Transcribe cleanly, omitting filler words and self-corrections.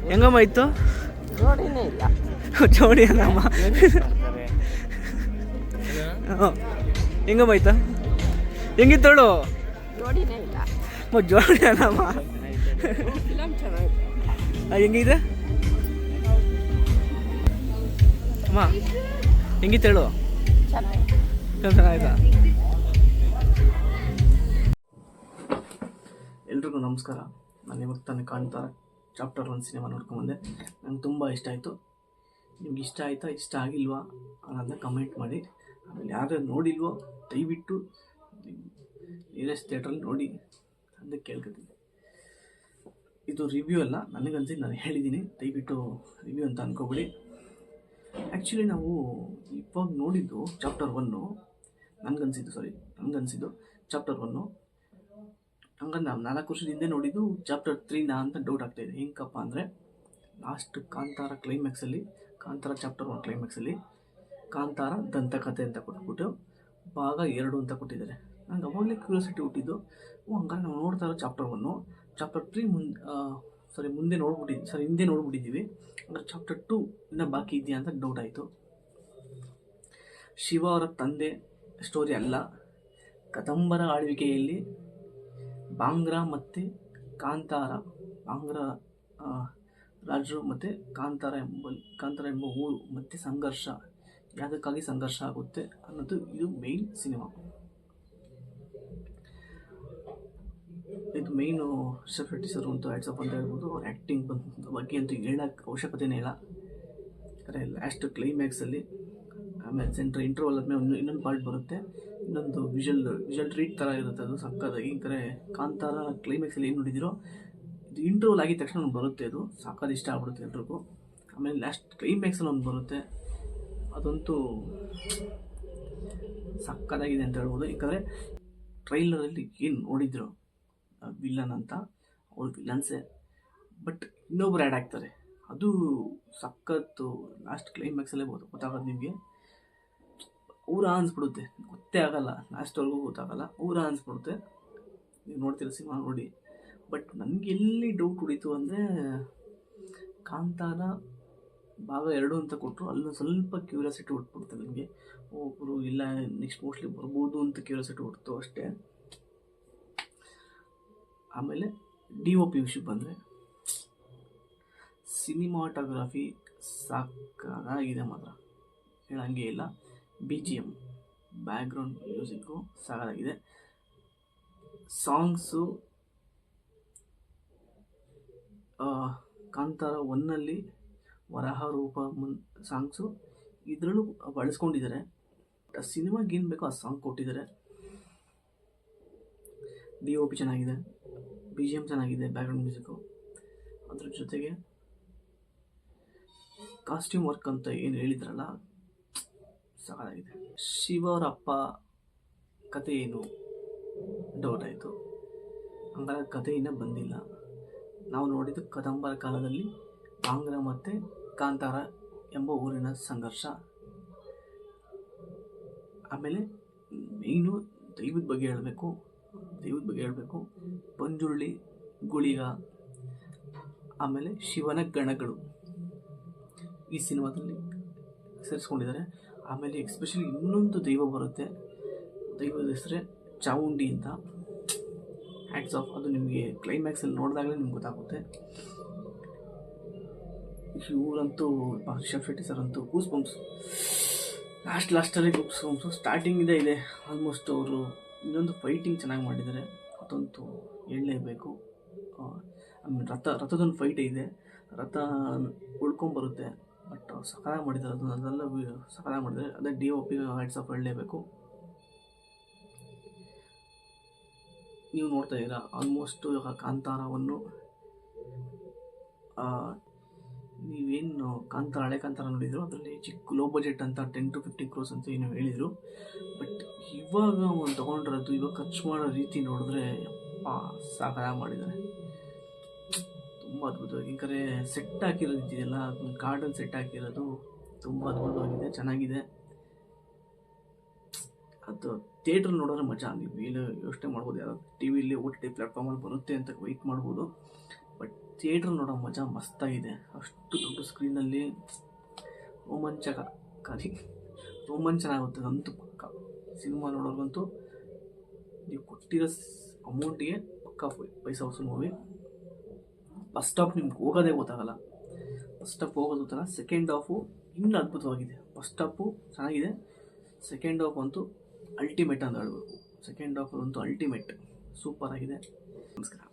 ಹೆಂಗಮ್ಮ ಇತ್ತು? ಜೋಡಿ ಅಲ್ಲಮ್ಮ. ಹೆಂಗಮ್ಮ ಆಯ್ತಾ? ಹೆಂಗಿತ್ತೋಳು? ಜೋಡಿ ಅಲ್ಲಮ್ಮ. ಹೆಂಗಿದೆ ಅಮ್ಮ? ಹೆಂಗಿತ್ತು ಹೇಳು? ಚೆನ್ನಾಯ್ತಾ? ಎಲ್ರಿಗೂ ನಮಸ್ಕಾರ. ನಾನು ಇವಾಗ ತಾನೇ ಕಾಣ್ತಾರೆ ಚಾಪ್ಟರ್ 1 ಸಿನಿಮಾ ನೋಡ್ಕೊಂಬಂದೆ. ನಂಗೆ ತುಂಬ ಇಷ್ಟ ಆಯಿತು. ನಿಮ್ಗೆ ಇಷ್ಟ ಆಯಿತಾ, ಇಷ್ಟ ಆಗಿಲ್ವಾ ಅನ್ನೋದನ್ನ ಕಮೆಂಟ್ ಮಾಡಿ. ಆಮೇಲೆ ಯಾರು ನೋಡಿಲ್ವೋ ದಯವಿಟ್ಟು ನಿಯರೆಸ್ಟ್ ಥಿಯೇಟ್ರಲ್ಲಿ ನೋಡಿ ಅಂತ ಕೇಳ್ಕೊತೀನಿ. ಇದು ರಿವ್ಯೂ ಅಲ್ಲ, ನನಗನ್ಸಿದ್ದು ನಾನು ಹೇಳಿದ್ದೀನಿ, ದಯವಿಟ್ಟು ರಿವ್ಯೂ ಅಂತ ಅಂದ್ಕೊಬಿಡಿ. ಆ್ಯಕ್ಚುಲಿ ನಾವು ಇವಾಗ ನೋಡಿದ್ದು ಚಾಪ್ಟರ್ 1 ನನಗನ್ಸಿದ್ದು ಚಾಪ್ಟರ್ 1. ಹಂಗಂದ್ರೆ ನಾವು 4 ವರ್ಷದ ಹಿಂದೆ ನೋಡಿದ್ದು ಚಾಪ್ಟರ್ 3 ಅಂತ ಡೌಟ್ ಆಗ್ತಾಯಿದೆ. ಹೆಂಗಪ್ಪ ಅಂದರೆ ಲಾಸ್ಟ್ ಕಾಂತಾರ ಕ್ಲೈಮ್ಯಾಕ್ಸಲ್ಲಿ, ಕಾಂತಾರ ಚಾಪ್ಟರ್ 1 ಕ್ಲೈಮ್ಯಾಕ್ಸಲ್ಲಿ ಕಾಂತಾರ ದಂತಕಥೆ ಅಂತ ಕೊಟ್ಬಿಟ್ಟು ಭಾಗ 2 ಅಂತ ಕೊಟ್ಟಿದ್ದಾರೆ. ನಂಗೆ ಅವಾಗಲೇ ಕ್ಯೂರಿಯಾಸಿಟಿ ಹುಟ್ಟಿದ್ದು, ಹಂಗಾರೆ ನಾವು ನೋಡ್ತಾ ಇರೋ ಚಾಪ್ಟರ್ 1 ಚಾಪ್ಟರ್ 3 ಹಿಂದೆ ನೋಡ್ಬಿಟ್ಟಿದ್ದೀವಿ. ಅಂದರೆ ಚಾಪ್ಟರ್ 2 ಇನ್ನೂ ಬಾಕಿ ಇದೆಯಾ ಅಂತ ಡೌಟ್ ಆಯಿತು. ಶಿವ ಅವರ ತಂದೆ ಸ್ಟೋರಿ ಅಲ್ಲ, ಕದಂಬರ ಆಳ್ವಿಕೆಯಲ್ಲಿ ಬಾಂಗ್ರಾ ಮತ್ತು ಬಾಂಗ್ರಾ ರಾಜರು ಮತ್ತು ಕಾಂತಾರ ಎಂಬ ಊರು ಮತ್ತು ಸಂಘರ್ಷ, ಯಾವುದಕ್ಕಾಗಿ ಸಂಘರ್ಷ ಆಗುತ್ತೆ ಅನ್ನೋದು ಇದು ಮೇನ್ ಸಿನಿಮಾ. ಇದು ಮೇಯ್ನು ರಿಷಬ್ ಶೆಟ್ಟಿ ಸರ್ ಅಂತೂ ಹ್ಯಾಟ್ಸ್ ಆಫ್ ಅಂತ ಹೇಳ್ಬೋದು. ಅವ್ರ ಆ್ಯಕ್ಟಿಂಗ್ ಬಗ್ಗೆ ಅಂತೂ ಹೇಳೋಕ್ಕೆ ಅವಶ್ಯಕತೆನೇ ಇಲ್ಲ. ಯಾಕಂದರೆ ಲಾಸ್ಟ್ ಕ್ಲೈಮ್ಯಾಕ್ಸಲ್ಲಿ, ಆಮೇಲೆ ಇಂಟರ್ವಲ್ ಆದಮೇಲೆ ಇನ್ನೊಂದು ಪಾರ್ಟ್ ಬರುತ್ತೆ, ಇನ್ನೊಂದು ವಿಜುವಲ್ ಟ್ರೀಟ್ ಥರ ಇರುತ್ತೆ. ಅದು ಸಕ್ಕತ್ತಾಗಿ ಕರೆ ಕಾಂತಾರ ಕ್ಲೈಮ್ಯಾಕ್ಸಲ್ಲಿ ಏನು ನೋಡಿದಿರೋ ಇದು ಇಂಟರ್ವಲ್ ಆಗಿದ ತಕ್ಷಣ ಒಂದು ಬರುತ್ತೆ, ಅದು ಸಕ್ಕತ್ ಇಷ್ಟ ಆಗ್ಬಿಡುತ್ತೆ ಎಲ್ರಿಗೂ. ಆಮೇಲೆ ಲಾಸ್ಟ್ ಕ್ಲೈಮ್ಯಾಕ್ಸಲ್ಲಿ ಒಂದು ಬರುತ್ತೆ, ಅದಂತೂ ಸಕ್ಕತ್ತಾಗಿದೆ ಅಂತ ಹೇಳ್ಬೋದು. ಯಾಕಂದರೆ ಟ್ರೈಲರಲ್ಲಿ ಏನು ನೋಡಿದ್ರು ವಿಲ್ಲನ್ ಅಂತ, ಅವ್ರು ವಿಲ್ಲನ್ಸೇ, ಬಟ್ ಇನ್ನೊಬ್ರು ಆ್ಯಡ್ ಆಗ್ತಾರೆ, ಅದು ಸಖತ್ತು. ಲಾಸ್ಟ್ ಕ್ಲೈಮ್ಯಾಕ್ಸಲ್ಲೇ ಗೊತ್ತಾಗೋದು ನಿಮಗೆ. ಊರ ಅನಿಸ್ಬಿಡುತ್ತೆ, ಗೊತ್ತೇ ಆಗಲ್ಲ, ಲಾಸ್ಟ್ವರೆಗೂ ಗೊತ್ತಾಗಲ್ಲ, ಊರ ಅನಿಸ್ಬಿಡುತ್ತೆ. ನೀವು ನೋಡ್ತೀರ ಸಿನಿಮಾ ನೋಡಿ. ಬಟ್ ನನಗೆ ಎಲ್ಲಿ ಡೌಟ್ ಹೊಡಿತು ಅಂದರೆ ಕಾಂತಾರ ಭಾಗ 2 ಅಂತ ಕೊಟ್ಟರು, ಅಲ್ಲೂ ಸ್ವಲ್ಪ ಕ್ಯೂರಿಯಾಸಿಟಿ ಹುಟ್ಬಿಡ್ತು ನನಗೆ. ಒಬ್ಬರು ಇಲ್ಲ ನೆಕ್ಸ್ಟ್ ಮೋಸ್ಟ್ಲಿ ಬರ್ಬೋದು ಅಂತ ಕ್ಯೂರಿಯಾಸಿಟಿ ಹುಡ್ತು ಅಷ್ಟೇ. ಆಮೇಲೆ DOP ವಿಷಯಕ್ಕೆ ಬಂದರೆ ಸಿನಿಮಾಟೋಗ್ರಫಿ ಸಾಕಾಗಿದೆ ಮಾತ್ರ, ಹೇಳಂಗೆ ಇಲ್ಲ. BGM ಬ್ಯಾಕ್ಗ್ರೌಂಡ್ ಮ್ಯೂಸಿಕ್ಕು ಸಾಕಾಗಿದೆ. ಸಾಂಗ್ಸು ಕಾಂತಾರ 1ನಲ್ಲಿ ವರಾಹ ರೂಪ ಸಾಂಗ್ಸು ಇದರಲ್ಲೂ ಬಳಸ್ಕೊಂಡಿದ್ದಾರೆ. ಆ ಸಿನಿಮಾಗೆ ಏನು ಬೇಕೋ ಆ ಸಾಂಗ್ ಕೊಟ್ಟಿದ್ದಾರೆ. DOP ಚೆನ್ನಾಗಿದೆ, BGM ಚೆನ್ನಾಗಿದೆ, ಬ್ಯಾಕ್ಗ್ರೌಂಡ್ ಮ್ಯೂಸಿಕ್ಕು. ಅದ್ರ ಜೊತೆಗೆ ಕಾಸ್ಟ್ಯೂಮ್ ವರ್ಕ್ ಅಂತ ಏನು ಹೇಳಿದ್ರಲ್ಲ, ಸಾಕಾಗಿದೆ. ಶಿವ ಅವರ ಅಪ್ಪ ಕತೆ ಏನು ಡೌಟ್ ಆಯಿತು. ಹಂಗಾರೆ ಕತೆ ಇನ್ನೂ ಬಂದಿಲ್ಲ. ನಾವು ನೋಡಿದ್ದು ಕದಂಬರ ಕಾಲದಲ್ಲಿ ಬಾಂಗ್ರಾ ಮತ್ತು ಕಾಂತಾರ ಎಂಬ ಊರಿನ ಸಂಘರ್ಷ. ಆಮೇಲೆ ಮೇಯ್ನು ದೈವದ ಬಗ್ಗೆ ಹೇಳಬೇಕು. ಪಂಜುರ್ಲಿ, ಗುಳಿಗ, ಆಮೇಲೆ ಶಿವನ ಗಣಗಳು ಈ ಸಿನಿಮಾದಲ್ಲಿ ಸೇರಿಸ್ಕೊಂಡಿದ್ದಾರೆ. ಆಮೇಲೆ ಎಕ್ಸ್ಪೆಷಲಿ ಇನ್ನೊಂದು ದೈವ ಬರುತ್ತೆ, ದೈವದ ಹೆಸರೇ ಚಾಮುಂಡಿ ಅಂತ. ಹ್ಯಾಟ್ಸ್ ಆಫ್, ಅದು ನಿಮಗೆ ಕ್ಲೈಮ್ಯಾಕ್ಸಲ್ಲಿ ನೋಡಿದಾಗಲೇ ನಿಮ್ಗೆ ಗೊತ್ತಾಗುತ್ತೆ. ಇವರಂತೂ ರಿಷಬ್ ಶೆಟ್ಟಿ ಸರ್ ಅಂತೂ ಗೂಸ್ ಬಂಪ್ಸ್, ಲಾಸ್ಟಲ್ಲಿ ಗೂಸ್ ಬಂಪ್ಸು. ಸ್ಟಾರ್ಟಿಂಗಿಂದ ಇದೆ ಆಲ್ಮೋಸ್ಟ್. ಅವರು ಇನ್ನೊಂದು ಫೈಟಿಂಗ್ ಚೆನ್ನಾಗಿ ಮಾಡಿದ್ದಾರೆ, ಅದಂತೂ ಹೇಳಲೇಬೇಕು. ಆಮೇಲೆ ರಥದೊಂದು ಫೈಟ್ ಇದೆ, ರಥ ಉಳ್ಕೊಂಬರುತ್ತೆ, ಬಟ್ ಸಕಾಲ ಮಾಡಿದ್ದಾರೆ, ಅದೆಲ್ಲ ಸಕಾಲ ಮಾಡಿದ್ದಾರೆ. ಅದೇ DOP ಹ್ಯಾಟ್ಸ್ ಆಫ್ ಹೇಳಲೇಬೇಕು. ನೀವು ನೋಡ್ತಾ ಇದ್ದೀರಾ ಆಲ್ಮೋಸ್ಟು ಕಾಂತಾರವನ್ನು, ನೀವೇನು ಹಳೆ ಕಾಂತಾರ ನೋಡಿದ್ರು ಅದರಲ್ಲಿ ಚಿಕ್ಕ ಲೋ ಬಜೆಟ್ ಅಂತ 10 to 15 crores ಅಂತ ಏನು ಹೇಳಿದರು. ಬಟ್ ಇವಾಗ ಒಂದು ತೊಗೊಂಡಿರೋದು, ಇವಾಗ ಖರ್ಚು ಮಾಡೋ ರೀತಿ ನೋಡಿದ್ರೆ ಯಪ್ಪ ಸಾಕಾಗಿ ಮಾಡಿದ್ದಾರೆ. ತುಂಬ ಅದ್ಭುತವಾಗಿ ಯಾಕಂದರೆ ಸೆಟ್ ಹಾಕಿರೋದು ಇದೆಯಲ್ಲ, ಗಾರ್ಡನ್ ಸೆಟ್ ಹಾಕಿರೋದು ತುಂಬ ಅದ್ಭುತವಾಗಿದೆ, ಚೆನ್ನಾಗಿದೆ. ಅದು ಥಿಯೇಟ್ರ್ ನೋಡೋದ್ರೆ ಮಜಾ. ನೀವು ಏನು ಯೋಚನೆ ಮಾಡ್ಬೋದು, ಯಾರೋ ಟಿ ವಿಲಿ OTT ಪ್ಲ್ಯಾಟ್ಫಾರ್ಮಲ್ಲಿ ಬರುತ್ತೆ ಅಂತ ವೆಯ್ಟ್ ಮಾಡ್ಬೋದು. ಬಟ್ ಥಿಯೇಟ್ರ್ ನೋಡೋ ಮಜಾ ಮಸ್ತಾಗಿದೆ. ಅಷ್ಟು ದೊಡ್ಡ ಸ್ಕ್ರೀನಲ್ಲಿ ರೋಮಾಂಚಕಾರಿ, ರೋಮಾಂಚನ ಆಗುತ್ತೆ ಅಂತೂ ಪಕ್ಕ. ಸಿನಿಮಾ ನೋಡೋರ್ಗಂತೂ ನೀವು ಕೊಟ್ಟಿರೋ ಅಮೌಂಟಿಗೆ ಪಕ್ಕ ಪೈಸಾ ವಸೂಲು ಮೂವಿ. ಫಸ್ಟ್ ಸ್ಟಾಪ್ ನಿಮ್ಗೆ ಹೋಗೋದೇ ಗೊತ್ತಾಗಲ್ಲ. ಫಸ್ಟ್ ಸ್ಟಾಪ್ ಹೋಗೋದು ಥರ ಸೆಕೆಂಡ್ ಹಾಫು ಇನ್ನೂ ಅದ್ಭುತವಾಗಿದೆ. ಫಸ್ಟ್ ಸ್ಟಾಪು ಚೆನ್ನಾಗಿದೆ, ಸೆಕೆಂಡ್ ಹಾಫ್ ಅಂತೂ ಅಲ್ಟಿಮೇಟ್ ಅಂತ ಹೇಳ್ಬೇಕು. ಸೆಕೆಂಡ್ ಹಾಫ್ ಅಂತೂ ಅಲ್ಟಿಮೇಟ್ ಸೂಪರ್ ಆಗಿದೆ. ನಮಸ್ಕಾರ.